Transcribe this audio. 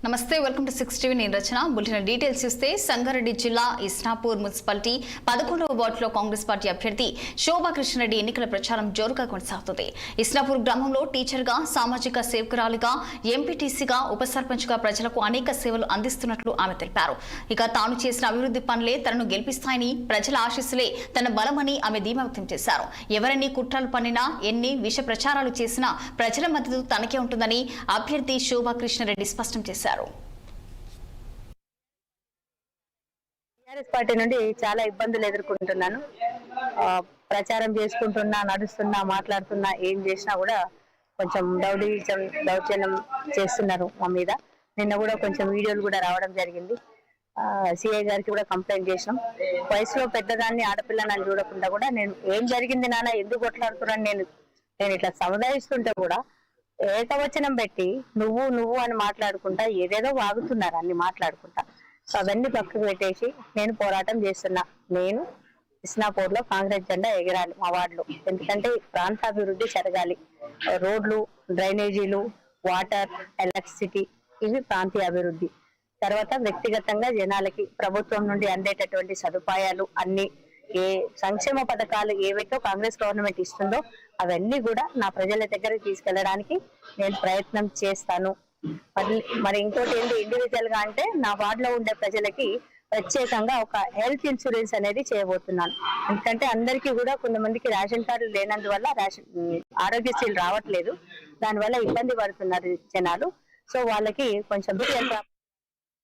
నమస్తే welcome to 6 TV నేను రచన bulletin details చూస్తే సంగారెడ్డి జిల్లా ఇస్నాపూర్ మున్సిపాలిటీ 11వ వార్డులో కాంగ్రెస్ పార్టీ అభ్యర్థి శోభా కృష్ణారెడ్డి ఎన్నికల ప్రచారం జోరుగా కొనసాగుతుంది. ఇస్నాపూర్ గ్రామంలో టీచర్గా, సామాజిక సేవకురాలిగా, ఎంపీటీసీగా, ఉప సర్పంచ్గా ప్రజలకు అనేక సేవలు అందిస్తున్నట్లు ఆమె తెలిపారు. ఇక తాను చేసిన అభివృద్ధి పనులే తనను గెలిపిస్తాయని, ప్రజల ఆశీస్సులే తన బలమని ఆమె ధీమా వ్యక్తం చేశారు. ఎవరన్నీ కుట్రలు పన్నినా, ఎన్ని విష ప్రచారాలు చేసినా ప్రజల మద్దతు తనకే ఉంటుందని అభ్యర్థి శోభా కృష్ణారెడ్డి స్పష్టం చేశారు. టీఆర్ఎస్ పార్టీ నుండి చాలా ఇబ్బందులు ఎదుర్కొంటున్నాను. ప్రచారం చేసుకుంటున్నా, నడుస్తున్నా, మాట్లాడుతున్నా, ఏం చేసినా కూడా కొంచెం దౌర్జన్యం చేస్తున్నారు మా మీద. నిన్న కూడా కొంచెం వీడియోలు కూడా రావడం జరిగింది. సిఐ గారికి కూడా కంప్లైంట్ చేసినాం. వయసులో పెద్దదాన్ని, ఆడపిల్లని చూడకుండా కూడా నేను ఏం జరిగింది నాన్న, ఎందుకు కొట్లాడుతున్నాను, నేను ఇట్లా సముదాయిస్తుంటే కూడా ఏకవచనం పెట్టి నువ్వు అని మాట్లాడుకుంటా ఏదేదో వాగుతున్నారు అన్ని మాట్లాడుకుంటా. సో అవన్నీ పక్కకు పెట్టేసి నేను పోరాటం చేస్తున్నా. నేను ఇస్నాపూర్లో కాంగ్రెస్ జెండా ఎగరాలి మా వార్డులో. ఎందుకంటే ప్రాంతాభివృద్ధి జరగాలి. రోడ్లు, డ్రైనేజీలు, వాటర్, ఎలక్ట్రిసిటీ, ఇవి ప్రాంతీయ అభివృద్ధి. తర్వాత వ్యక్తిగతంగా జనాలకి ప్రభుత్వం నుండి అందేటటువంటి సదుపాయాలు అన్ని, ఏ సంక్షేమ పథకాలు ఏవైతే కాంగ్రెస్ గవర్నమెంట్ ఇస్తుందో అవన్నీ కూడా నా ప్రజల దగ్గరికి తీసుకెళ్లడానికి నేను ప్రయత్నం చేస్తాను. మరి ఇంకోటి ఏంటి, ఇండివిజువల్ గా అంటే నా వార్డులో ఉండే ప్రజలకి ప్రత్యేకంగా ఒక హెల్త్ ఇన్సూరెన్స్ అనేది చేయబోతున్నాను. ఎందుకంటే అందరికీ కూడా కొంతమందికి రేషన్ కార్డులు లేనందువల్ల ఆరోగ్యశ్రీలు రావట్లేదు. దానివల్ల ఇబ్బంది పడుతున్నారు జనాలు. సో వాళ్ళకి కొంచెం